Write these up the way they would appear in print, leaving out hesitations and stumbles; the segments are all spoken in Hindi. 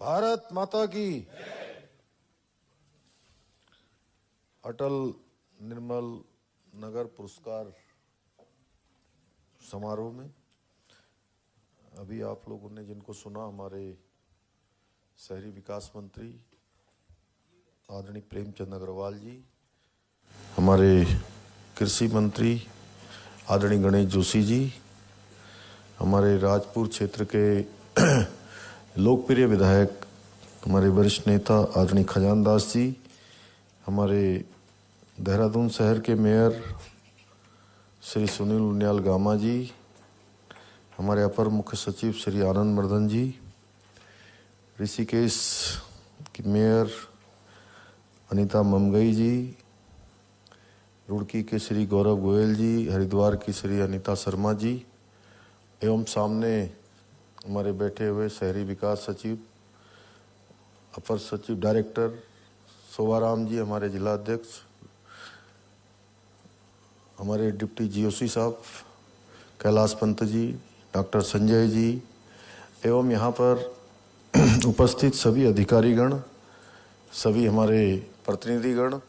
भारत माता की। अटल निर्मल नगर पुरस्कार समारोह में अभी आप लोगों ने जिनको सुना, हमारे शहरी विकास मंत्री आदरणीय प्रेमचंद अग्रवाल जी, हमारे कृषि मंत्री आदरणीय गणेश जोशी जी, हमारे राजपुर क्षेत्र के लोकप्रिय विधायक हमारे वरिष्ठ नेता आदरणीय खजानदास जी, हमारे देहरादून शहर के मेयर श्री सुनील उनियाल गामा जी, हमारे अपर मुख्य सचिव श्री आनंद मर्दन जी, ऋषिकेश की मेयर अनीता ममगई जी, रुड़की के श्री गौरव गोयल जी, हरिद्वार की श्री अनीता शर्मा जी, एवं सामने हमारे बैठे हुए शहरी विकास सचिव अपर सचिव डायरेक्टर शोभाराम जी, हमारे जिला अध्यक्ष, हमारे डिप्टी जीओसी साहब कैलाश पंत जी, डॉक्टर संजय जी, एवं यहाँ पर उपस्थित सभी अधिकारीगण, सभी हमारे प्रतिनिधिगण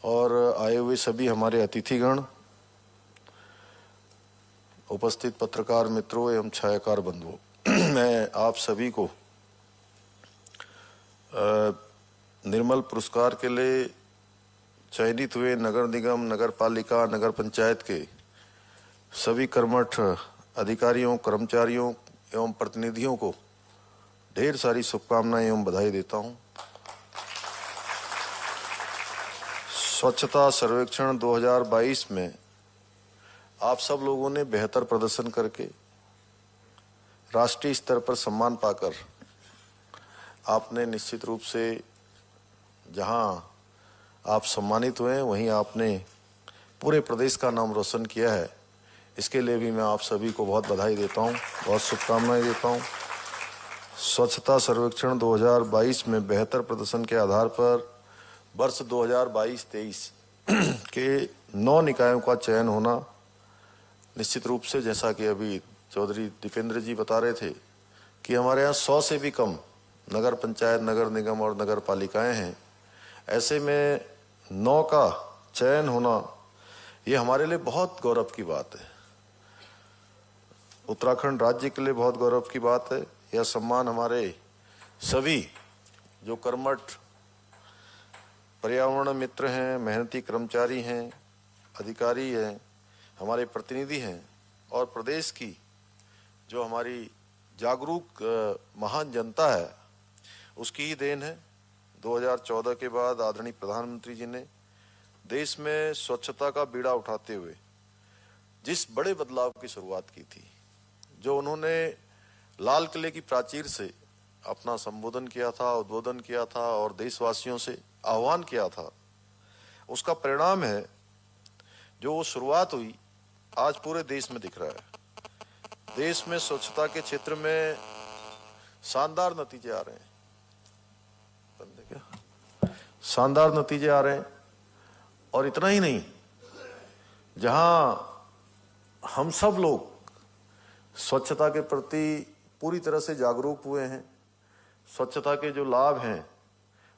और आए हुए सभी हमारे अतिथिगण, उपस्थित पत्रकार मित्रों एवं छायाकार बंधुओं, मैं आप सभी को निर्मल पुरस्कार के लिए चयनित हुए नगर निगम, नगर पालिका, नगर पंचायत के सभी कर्मठ अधिकारियों, कर्मचारियों एवं प्रतिनिधियों को ढेर सारी शुभकामनाएं एवं बधाई देता हूं। स्वच्छता सर्वेक्षण 2022 में आप सब लोगों ने बेहतर प्रदर्शन करके राष्ट्रीय स्तर पर सम्मान पाकर आपने निश्चित रूप से जहां आप सम्मानित हुए हैं वहीं आपने पूरे प्रदेश का नाम रोशन किया है। इसके लिए भी मैं आप सभी को बहुत बधाई देता हूं, बहुत शुभकामनाएं देता हूं। स्वच्छता सर्वेक्षण 2022 में बेहतर प्रदर्शन के आधार पर वर्ष 2022-23 के 9 निकायों का चयन होना निश्चित रूप से, जैसा कि अभी चौधरी दीपेंद्र जी बता रहे थे कि हमारे यहाँ 100 से भी कम नगर पंचायत, नगर निगम और नगर पालिकाएं हैं। ऐसे में 9 का चयन होना ये हमारे लिए बहुत गौरव की बात है, उत्तराखंड राज्य के लिए बहुत गौरव की बात है। यह सम्मान हमारे सभी जो कर्मठ पर्यावरण मित्र हैं, मेहनती कर्मचारी हैं, अधिकारी हैं, हमारे प्रतिनिधि हैं और प्रदेश की जो हमारी जागरूक महान जनता है उसकी ही देन है। 2014 के बाद आदरणीय प्रधानमंत्री जी ने देश में स्वच्छता का बीड़ा उठाते हुए जिस बड़े बदलाव की शुरुआत की थी, जो उन्होंने लाल किले की प्राचीर से अपना संबोधन किया था, उद्बोधन किया था और देशवासियों से आह्वान किया था, उसका परिणाम है जो वो शुरुआत हुई आज पूरे देश में दिख रहा है। देश में स्वच्छता के क्षेत्र में शानदार नतीजे आ रहे हैं, शानदार नतीजे आ रहे हैं। और इतना ही नहीं, जहां हम सब लोग स्वच्छता के प्रति पूरी तरह से जागरूक हुए हैं, स्वच्छता के जो लाभ हैं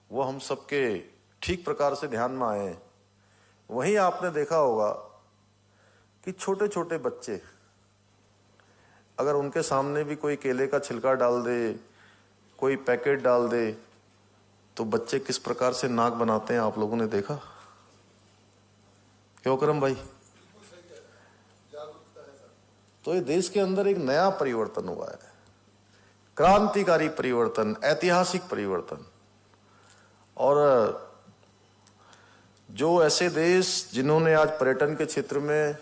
वो हम सबके ठीक प्रकार से ध्यान में आए हैं, वहीं आपने देखा होगा कि छोटे छोटे बच्चे अगर उनके सामने भी कोई केले का छिलका डाल दे, कोई पैकेट डाल दे, तो बच्चे किस प्रकार से नाक बनाते हैं, आप लोगों ने देखा? क्यों करम भाई? तो ये देश के अंदर एक नया परिवर्तन हुआ है, क्रांतिकारी परिवर्तन, ऐतिहासिक परिवर्तन। और जो ऐसे देश जिन्होंने आज पर्यटन के क्षेत्र में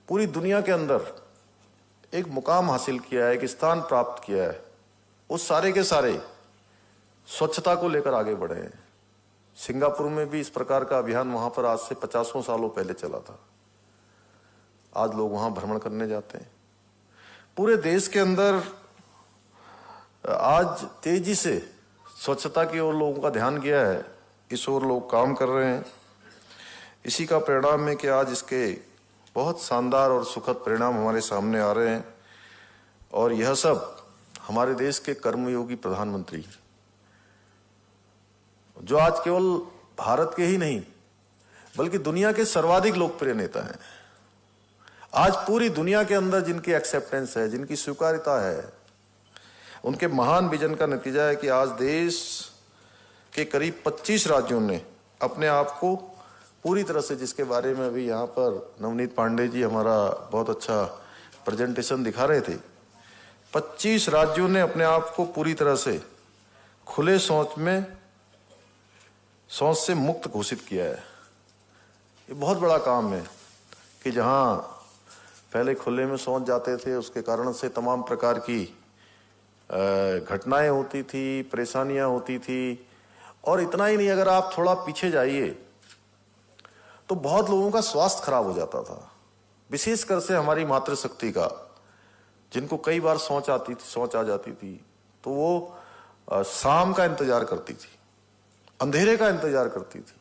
पूरी दुनिया के अंदर एक मुकाम हासिल किया है, एक स्थान प्राप्त किया है, उस सारे के सारे स्वच्छता को लेकर आगे बढ़े हैं। सिंगापुर में भी इस प्रकार का अभियान वहां पर आज से 50 सालों पहले चला था। आज लोग वहां भ्रमण करने जाते हैं। पूरे देश के अंदर आज तेजी से स्वच्छता की ओर लोगों का ध्यान गया है, इस ओर लोग काम कर रहे हैं। इसी का परिणाम है कि आज इसके बहुत शानदार और सुखद परिणाम हमारे सामने आ रहे हैं। और यह सब हमारे देश के कर्मयोगी प्रधानमंत्री, जो आज केवल भारत के ही नहीं बल्कि दुनिया के सर्वाधिक लोकप्रिय नेता हैं। आज पूरी दुनिया के अंदर जिनकी एक्सेप्टेंस है, जिनकी स्वीकार्यता है, उनके महान विजन का नतीजा है कि आज देश के करीब 25 राज्यों ने अपने आप को पूरी तरह से, जिसके बारे में अभी यहाँ पर नवनीत पांडे जी हमारा बहुत अच्छा प्रेजेंटेशन दिखा रहे थे, 25 राज्यों ने अपने आप को पूरी तरह से खुले शौच से मुक्त घोषित किया है। ये बहुत बड़ा काम है कि जहां पहले खुले में शौच जाते थे, उसके कारण से तमाम प्रकार की घटनाएं होती थी, परेशानियां होती थी। और इतना ही नहीं, अगर आप थोड़ा पीछे जाइए तो बहुत लोगों का स्वास्थ्य खराब हो जाता था, विशेषकर से हमारी मातृशक्ति का, जिनको कई बार शौच आ जाती थी, तो वो शाम का इंतजार करती थी, अंधेरे का इंतजार करती थी।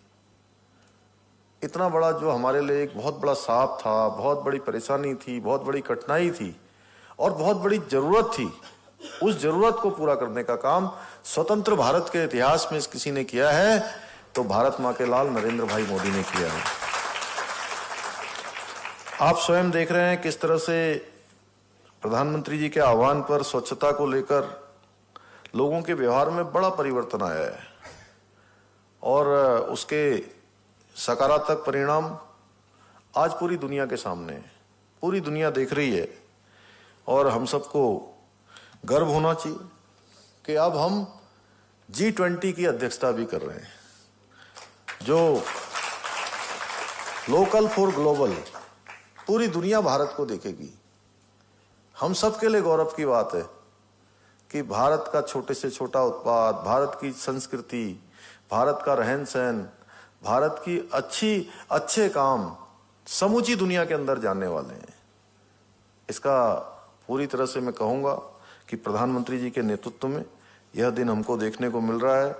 इतना बड़ा जो हमारे लिए एक बहुत बड़ा सांप था, बहुत बड़ी परेशानी थी, बहुत बड़ी कठिनाई थी और बहुत बड़ी जरूरत थी, उस जरूरत को पूरा करने का काम स्वतंत्र भारत के इतिहास में किसी ने किया है तो भारत मां के लाल नरेंद्र भाई मोदी ने किया है। आप स्वयं देख रहे हैं किस तरह से प्रधानमंत्री जी के आह्वान पर स्वच्छता को लेकर लोगों के व्यवहार में बड़ा परिवर्तन आया है और उसके सकारात्मक परिणाम आज पूरी दुनिया के सामने है, पूरी दुनिया देख रही है। और हम सबको गर्व होना चाहिए कि अब हम G20 की अध्यक्षता भी कर रहे हैं, जो लोकल फॉर ग्लोबल, पूरी दुनिया भारत को देखेगी। हम सबके लिए गौरव की बात है कि भारत का छोटे से छोटा उत्पाद, भारत की संस्कृति, भारत का रहन सहन, भारत की अच्छे काम समूची दुनिया के अंदर जानने वाले हैं। इसका पूरी तरह से मैं कहूंगा कि प्रधानमंत्री जी के नेतृत्व में यह दिन हमको देखने को मिल रहा है।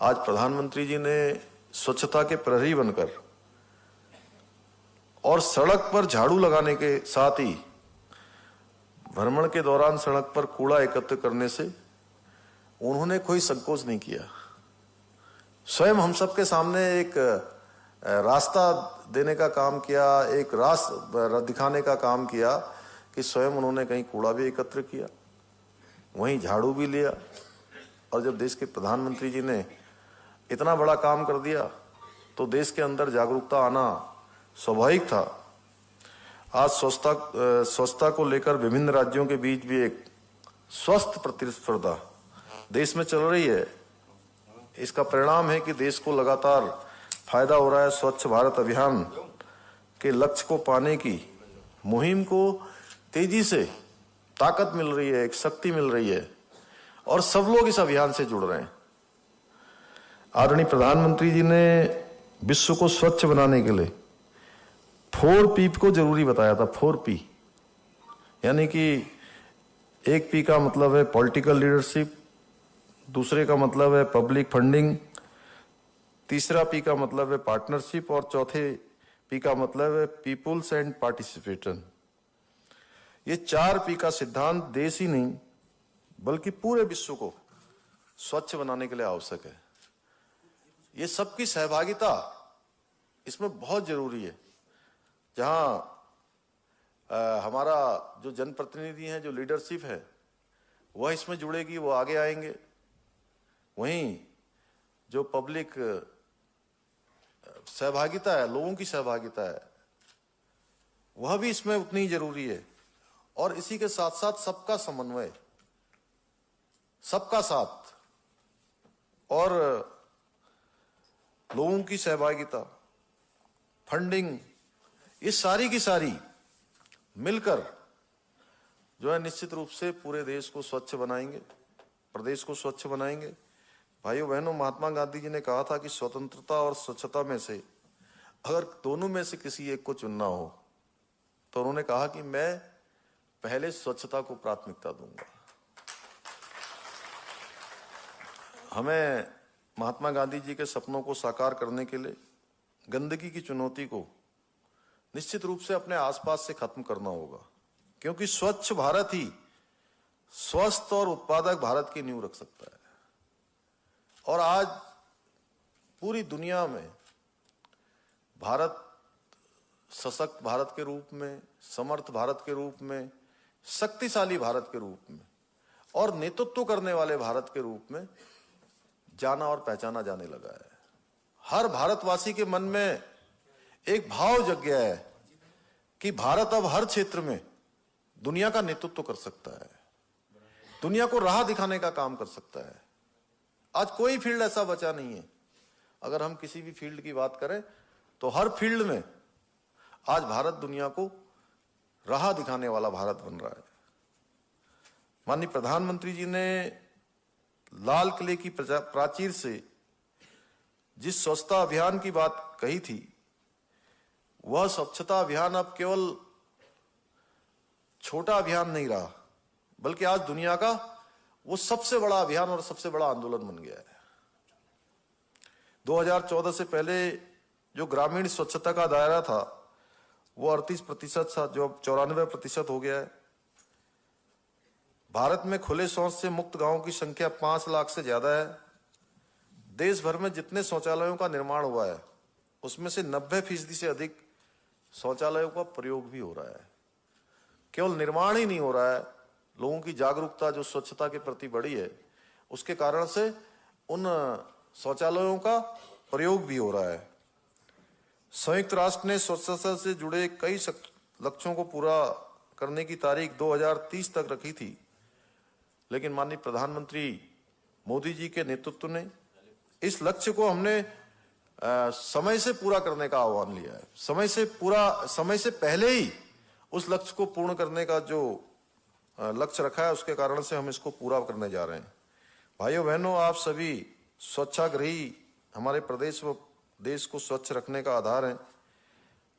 आज प्रधानमंत्री जी ने स्वच्छता के प्रहरी बनकर और सड़क पर झाड़ू लगाने के साथ ही भ्रमण के दौरान सड़क पर कूड़ा एकत्र करने से उन्होंने कोई संकोच नहीं किया। स्वयं हम सबके सामने एक रास्ता देने का काम किया, एक रास्ता दिखाने का काम किया कि स्वयं उन्होंने कहीं कूड़ा भी एकत्र किया, वहीं झाड़ू भी लिया। और जब देश के प्रधानमंत्री जी ने इतना बड़ा काम कर दिया तो देश के अंदर जागरूकता आना स्वाभाविक था। आज स्वच्छता को लेकर विभिन्न राज्यों के बीच भी एक स्वस्थ प्रतिस्पर्धा देश में चल रही है। इसका परिणाम है कि देश को लगातार फायदा हो रहा है। स्वच्छ भारत अभियान के लक्ष्य को पाने की मुहिम को तेजी से ताकत मिल रही है, एक शक्ति मिल रही है और सब लोग इस अभियान से जुड़ रहे हैं। आदरणीय प्रधानमंत्री जी ने विश्व को स्वच्छ बनाने के लिए 4P को जरूरी बताया था। 4P यानी कि एक P का मतलब है पॉलिटिकल लीडरशिप, दूसरे का मतलब है पब्लिक फंडिंग, तीसरा P का मतलब है पार्टनरशिप और चौथे P का मतलब है पीपुल्स एंड पार्टिसिपेशन। ये 4P का सिद्धांत देश ही नहीं बल्कि पूरे विश्व को स्वच्छ बनाने के लिए आवश्यक है। ये सबकी सहभागिता इसमें बहुत जरूरी है। जहां हमारा जो जनप्रतिनिधि हैं, जो लीडरशिप है, वह इसमें जुड़ेगी, वो आगे आएंगे। वहीं जो पब्लिक सहभागिता है, लोगों की सहभागिता है, वह भी इसमें उतनी ही जरूरी है। और इसी के साथ साथ सबका समन्वय, सबका साथ और लोगों की सहभागिता, फंडिंग, ये सारी की सारी मिलकर जो है निश्चित रूप से पूरे देश को स्वच्छ बनाएंगे, प्रदेश को स्वच्छ बनाएंगे। भाइयों बहनों, महात्मा गांधी जी ने कहा था कि स्वतंत्रता और स्वच्छता में से अगर दोनों में से किसी एक को चुनना हो तो उन्होंने कहा कि मैं पहले स्वच्छता को प्राथमिकता दूंगा। हमें महात्मा गांधी जी के सपनों को साकार करने के लिए गंदगी की चुनौती को निश्चित रूप से अपने आसपास से खत्म करना होगा, क्योंकि स्वच्छ भारत ही स्वस्थ और उत्पादक भारत की नींव रख सकता है। और आज पूरी दुनिया में भारत सशक्त भारत के रूप में, समर्थ भारत के रूप में, शक्तिशाली भारत के रूप में और नेतृत्व करने वाले भारत के रूप में जाना और पहचाना जाने लगा है। हर भारतवासी के मन में एक भाव जग गया है कि भारत अब हर क्षेत्र में दुनिया का नेतृत्व कर सकता है, दुनिया को राह दिखाने का काम कर सकता है। आज कोई फील्ड ऐसा बचा नहीं है। अगर हम किसी भी फील्ड की बात करें तो हर फील्ड में आज भारत दुनिया को राह दिखाने वाला भारत बन रहा है। माननीय प्रधानमंत्री जी ने लाल किले की प्राचीर से जिस स्वच्छता अभियान की बात कही थी, वह स्वच्छता अभियान अब केवल छोटा अभियान नहीं रहा, बल्कि आज दुनिया का वो सबसे बड़ा अभियान और सबसे बड़ा आंदोलन बन गया है। 2014 से पहले जो ग्रामीण स्वच्छता का दायरा था वो 38% था, जो अब 94% हो गया है। भारत में खुले शौच से मुक्त गांवों की संख्या 5 लाख से ज्यादा है। देश भर में जितने शौचालयों का निर्माण हुआ है उसमें से 90% से अधिक शौचालयों का प्रयोग भी हो रहा है। केवल निर्माण ही नहीं हो रहा है, लोगों की जागरूकता जो स्वच्छता के प्रति बढ़ी है उसके कारण से उन शौचालयों का प्रयोग भी हो रहा है। संयुक्त राष्ट्र ने स्वच्छता से जुड़े कई लक्ष्यों को पूरा करने की तारीख 2030 तक रखी थी, लेकिन माननीय प्रधानमंत्री मोदी जी के नेतृत्व ने इस लक्ष्य को हमने समय से पूरा करने का आह्वान लिया है। समय से पहले ही उस लक्ष्य को पूर्ण करने का जो लक्ष्य रखा है उसके कारण से हम इसको पूरा करने जा रहे हैं। भाइयों बहनों, आप सभी स्वच्छाग्रही हमारे प्रदेश व देश को स्वच्छ रखने का आधार है।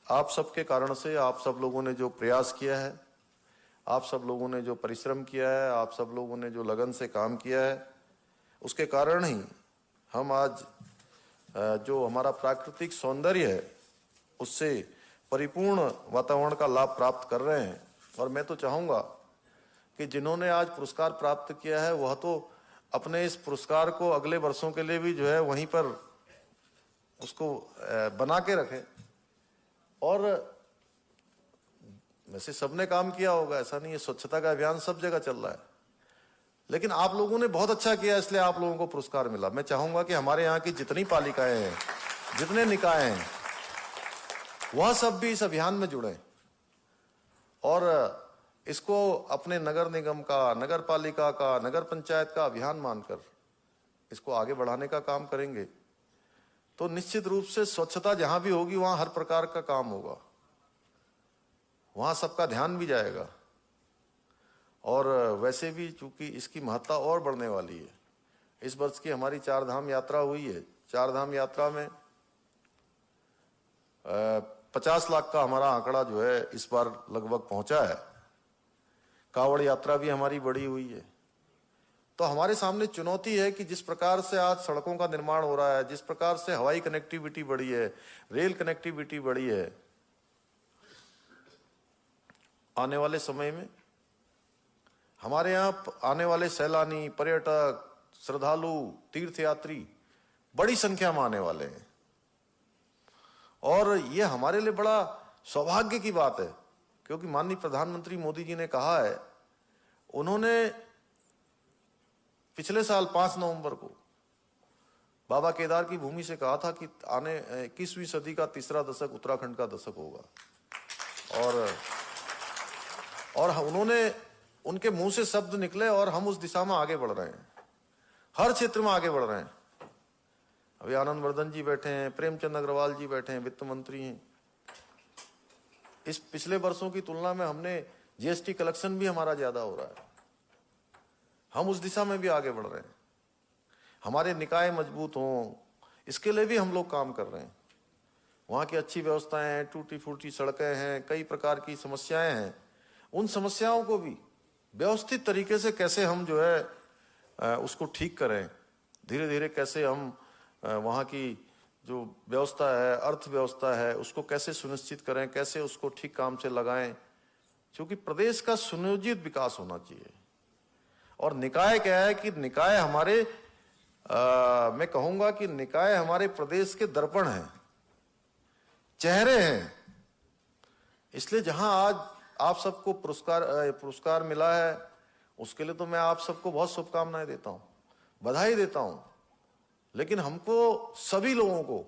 आप सबके कारण से, आप सब लोगों ने जो प्रयास किया है, आप सब लोगों ने जो परिश्रम किया है, आप सब लोगों ने जो लगन से काम किया है, उसके कारण ही हम आज जो हमारा प्राकृतिक सौंदर्य है उससे परिपूर्ण वातावरण का लाभ प्राप्त कर रहे हैं। और मैं तो चाहूँगा कि जिन्होंने आज पुरस्कार प्राप्त किया है वह तो अपने इस पुरस्कार को अगले वर्षों के लिए भी जो है वहीं पर उसको बना के रखें। और वैसे सबने काम किया होगा, ऐसा नहीं है, स्वच्छता का अभियान सब जगह चल रहा है, लेकिन आप लोगों ने बहुत अच्छा किया इसलिए आप लोगों को पुरस्कार मिला। मैं चाहूंगा कि हमारे यहाँ की जितनी पालिकाएं हैं, जितने निकाय हैं, वह सब भी इस अभियान में जुड़े और इसको अपने नगर निगम का, नगर पालिका का, नगर पंचायत का अभियान मानकर इसको आगे बढ़ाने का काम करेंगे तो निश्चित रूप से स्वच्छता जहां भी होगी वहां हर प्रकार का काम होगा, वहां सबका ध्यान भी जाएगा। और वैसे भी चूंकि इसकी महत्ता और बढ़ने वाली है, इस वर्ष की हमारी 4 धाम यात्रा हुई है। 4 धाम यात्रा में 50 लाख का हमारा आंकड़ा जो है इस बार लगभग पहुंचा है। कांवड़ यात्रा भी हमारी बड़ी हुई है। तो हमारे सामने चुनौती है कि जिस प्रकार से आज सड़कों का निर्माण हो रहा है, जिस प्रकार से हवाई कनेक्टिविटी बढ़ी है, रेल कनेक्टिविटी बढ़ी है, आने वाले समय में हमारे यहाँ आने वाले सैलानी, पर्यटक, श्रद्धालु, तीर्थयात्री बड़ी संख्या में आने वाले हैं। और ये हमारे लिए बड़ा सौभाग्य की बात है, क्योंकि माननीय प्रधानमंत्री मोदी जी ने कहा है, उन्होंने पिछले साल 5 नवंबर को बाबा केदार की भूमि से कहा था कि आने 21वीं सदी का तीसरा दशक उत्तराखंड का दशक होगा। और उन्होंने, उनके मुंह से शब्द निकले और हम उस दिशा में आगे बढ़ रहे हैं, हर क्षेत्र में आगे बढ़ रहे हैं। अभी आनंद वर्धन जी बैठे हैं, प्रेमचंद अग्रवाल जी बैठे हैं, वित्त मंत्री हैं। इस पिछले वर्षों की तुलना में हमने जीएसटी कलेक्शन भी हमारा ज्यादा हो रहा है, हम उस दिशा में भी आगे बढ़ रहे हैं। हमारे निकाय मजबूत हों, इसके लिए भी हम लोग काम कर रहे हैं। वहाँ की अच्छी व्यवस्थाएं हैं, टूटी फूटी सड़कें हैं, कई प्रकार की समस्याएं हैं, उन समस्याओं को भी व्यवस्थित तरीके से कैसे हम जो है उसको ठीक करें, धीरे धीरे कैसे हम वहाँ की जो व्यवस्था है, अर्थव्यवस्था है, उसको कैसे सुनिश्चित करें, कैसे उसको ठीक काम से लगाएं। क्योंकि प्रदेश का सुनियोजित विकास होना चाहिए। और निकाय क्या है कि निकाय हमारे मैं कहूंगा कि निकाय हमारे प्रदेश के दर्पण हैं, चेहरे हैं। इसलिए जहां आज आप सबको पुरस्कार मिला है, उसके लिए तो मैं आप सबको बहुत शुभकामनाएं देता हूं, बधाई देता हूं। लेकिन हमको सभी लोगों को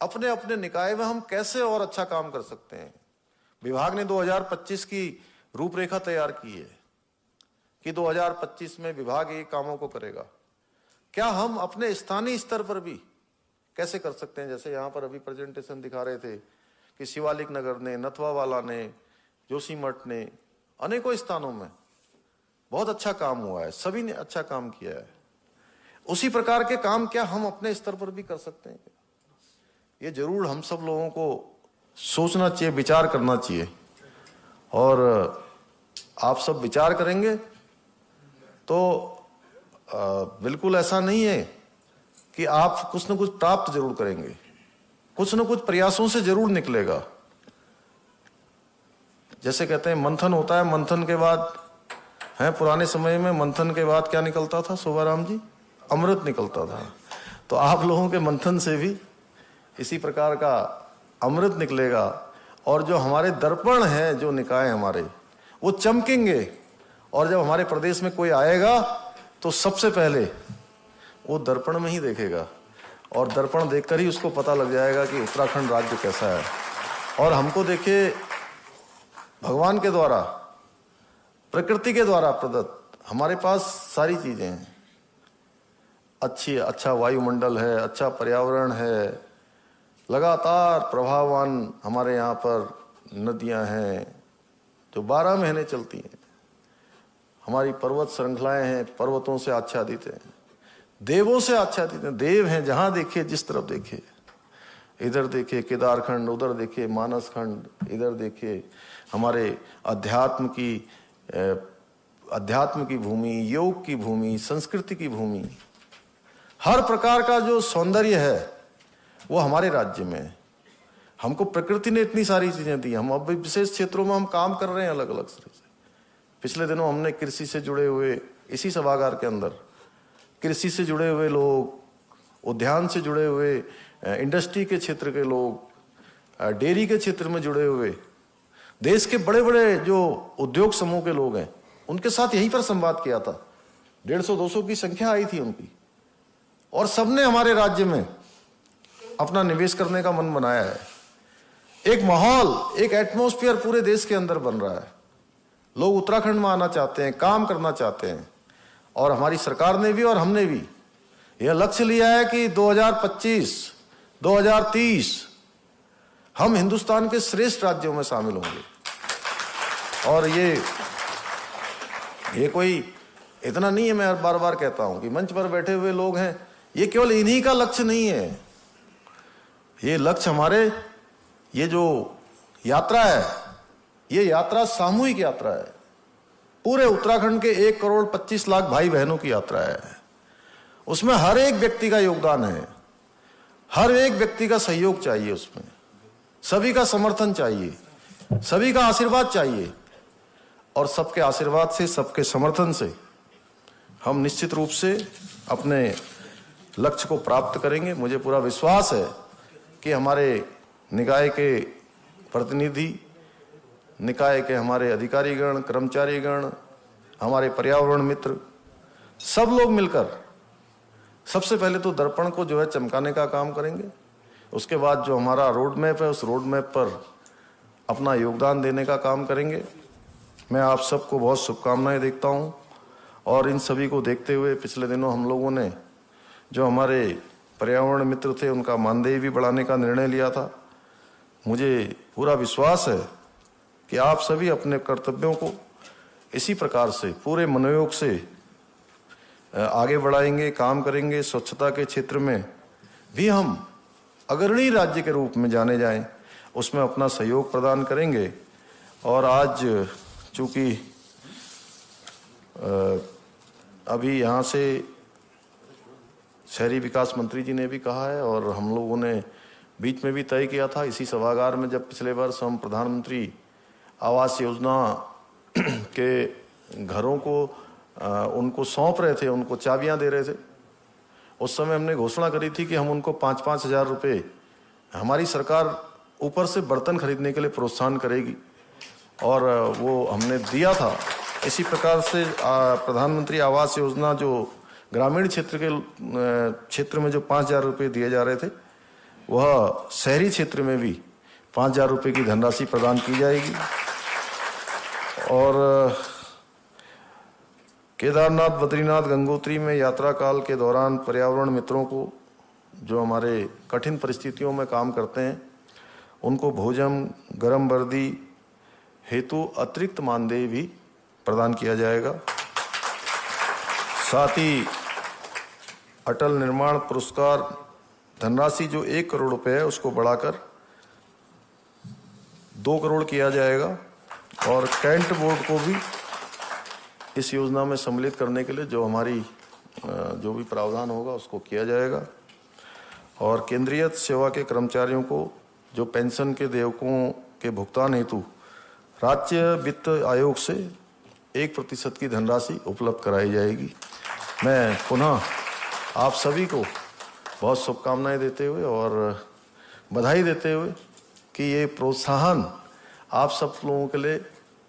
अपने अपने निकाय में हम कैसे और अच्छा काम कर सकते हैं। विभाग ने 2025 की रूपरेखा तैयार की है कि 2025 में विभाग ये कामों को करेगा। क्या हम अपने स्थानीय स्तर पर भी कैसे कर सकते हैं? जैसे यहां पर अभी प्रेजेंटेशन दिखा रहे थे कि शिवालिक नगर ने, नथवावाला ने, जोशीमठ ने, अनेकों स्थानों में बहुत अच्छा काम हुआ है, सभी ने अच्छा काम किया है। उसी प्रकार के काम क्या हम अपने स्तर पर भी कर सकते हैं? ये जरूर हम सब लोगों को सोचना चाहिए, विचार करना चाहिए। और आप सब विचार करेंगे तो बिल्कुल ऐसा नहीं है कि आप कुछ न कुछ प्राप्त जरूर करेंगे, कुछ न कुछ प्रयासों से जरूर निकलेगा। जैसे कहते हैं मंथन होता है, मंथन के बाद है, पुराने समय में मंथन के बाद क्या निकलता था शोभाराम जी? अमृत निकलता था। तो आप लोगों के मंथन से भी इसी प्रकार का अमृत निकलेगा और जो हमारे दर्पण हैं, जो निकाय हमारे, वो चमकेंगे। और जब हमारे प्रदेश में कोई आएगा तो सबसे पहले वो दर्पण में ही देखेगा और दर्पण देखकर ही उसको पता लग जाएगा कि उत्तराखंड राज्य कैसा है। और हमको देखिए, भगवान के द्वारा, प्रकृति के द्वारा प्रदत्त हमारे पास सारी चीजें हैं। अच्छा वायुमंडल है, अच्छा पर्यावरण है, लगातार प्रभाववान हमारे यहाँ पर नदियां हैं जो 12 महीने चलती हैं। हमारी पर्वत श्रृंखलाएं हैं, पर्वतों से आच्छादित हैं, देवों से आच्छादित हैं। देव हैं जहां देखिए, जिस तरफ देखिए, इधर देखिए केदारखंड, उधर देखिए मानसखंड, इधर देखिए हमारे अध्यात्म की भूमि, योग की भूमि, संस्कृति की भूमि, हर प्रकार का जो सौंदर्य है वो हमारे राज्य में है। हमको प्रकृति ने इतनी सारी चीजें दी। हम अब विशेष क्षेत्रों में हम काम कर रहे हैं अलग अलग तरह से। पिछले दिनों हमने कृषि से जुड़े हुए, इसी सभागार के अंदर कृषि से जुड़े हुए लोग, उद्यान से जुड़े हुए, इंडस्ट्री के क्षेत्र के लोग, डेयरी के क्षेत्र में जुड़े हुए, देश के बड़े बड़े जो उद्योग समूह के लोग हैं, उनके साथ यहीं पर संवाद किया था। 150-200 की संख्या आई थी उनकी, और सबने हमारे राज्य में अपना निवेश करने का मन बनाया है। एक माहौल, एक एटमॉस्फेयर पूरे देश के अंदर बन रहा है। लोग उत्तराखंड में आना चाहते हैं, काम करना चाहते हैं। और हमारी सरकार ने भी और हमने भी यह लक्ष्य लिया है कि 2025-2030 हम हिंदुस्तान के श्रेष्ठ राज्यों में शामिल होंगे। और ये कोई इतना नहीं है, मैं बार बार कहता हूं कि मंच पर बैठे हुए लोग हैं, ये केवल इन्हीं का लक्ष्य नहीं है। ये लक्ष्य हमारे, ये जो यात्रा है, ये यात्रा सामूहिक यात्रा है। पूरे उत्तराखंड के 1,25,00,000 भाई बहनों की यात्रा है। उसमें हर एक व्यक्ति का योगदान है, हर एक व्यक्ति का सहयोग चाहिए, उसमें सभी का समर्थन चाहिए, सभी का आशीर्वाद चाहिए। और सबके आशीर्वाद से, सबके समर्थन से हम निश्चित रूप से अपने लक्ष्य को प्राप्त करेंगे। मुझे पूरा विश्वास है कि हमारे निकाय के प्रतिनिधि, निकाय के हमारे अधिकारीगण, कर्मचारीगण, हमारे पर्यावरण मित्र, सब लोग मिलकर सबसे पहले तो दर्पण को जो है चमकाने का काम करेंगे। उसके बाद जो हमारा रोड मैप है, उस रोड मैप पर अपना योगदान देने का काम करेंगे। मैं आप सबको बहुत शुभकामनाएं देता हूं। और इन सभी को देखते हुए पिछले दिनों हम लोगों ने जो हमारे पर्यावरण मित्र थे, उनका मानदेय भी बढ़ाने का निर्णय लिया था। मुझे पूरा विश्वास है कि आप सभी अपने कर्तव्यों को इसी प्रकार से पूरे मनोयोग से आगे बढ़ाएंगे, काम करेंगे। स्वच्छता के क्षेत्र में भी हम अग्रणी राज्य के रूप में जाने जाएं, उसमें अपना सहयोग प्रदान करेंगे। और आज चूंकि अभी यहाँ से शहरी विकास मंत्री जी ने भी कहा है और हम लोगों ने बीच में भी तय किया था इसी सभागार में, जब पिछले वर्ष हम प्रधानमंत्री आवास योजना के घरों को उनको सौंप रहे थे, उनको चाबियां दे रहे थे। उस समय हमने घोषणा करी थी कि हम उनको 5-5 हजार रुपये, हमारी सरकार ऊपर से बर्तन खरीदने के लिए प्रोत्साहन करेगी, और वो हमने दिया था। इसी प्रकार से प्रधानमंत्री आवास योजना जो ग्रामीण क्षेत्र में जो 5,000 रुपये दिए जा रहे थे, वह शहरी क्षेत्र में भी 5,000 रुपये की धनराशि प्रदान की जाएगी। और केदारनाथ, बद्रीनाथ, गंगोत्री में यात्रा काल के दौरान पर्यावरण मित्रों को, जो हमारे कठिन परिस्थितियों में काम करते हैं, उनको भोजन, गर्म वर्दी हेतु अतिरिक्त मानदेय भी प्रदान किया जाएगा। साथ ही अटल निर्माण पुरस्कार धनराशि जो 1 करोड़ रुपए है, उसको बढ़ाकर 2 करोड़ किया जाएगा। और कैंट बोर्ड को भी इस योजना में सम्मिलित करने के लिए जो भी प्रावधान होगा उसको किया जाएगा। और केंद्रीय सेवा के कर्मचारियों को जो पेंशन के देयकों के भुगतान हेतु राज्य वित्त आयोग से 1% की धनराशि उपलब्ध कराई जाएगी। मैं पुनः आप सभी को बहुत शुभकामनाएं देते हुए और बधाई देते हुए कि ये प्रोत्साहन आप सब लोगों के लिए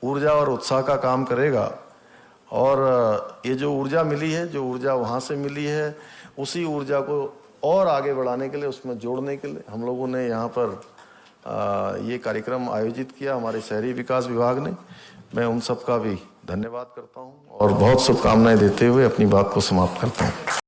ऊर्जा और उत्साह का काम करेगा। और ये जो ऊर्जा मिली है, जो ऊर्जा वहाँ से मिली है, उसी ऊर्जा को और आगे बढ़ाने के लिए, उसमें जोड़ने के लिए हम लोगों ने यहाँ पर ये कार्यक्रम आयोजित किया, हमारे शहरी विकास विभाग ने। मैं उन सब का भी धन्यवाद करता हूँ और बहुत शुभकामनाएं देते हुए अपनी बात को समाप्त करता हूँ।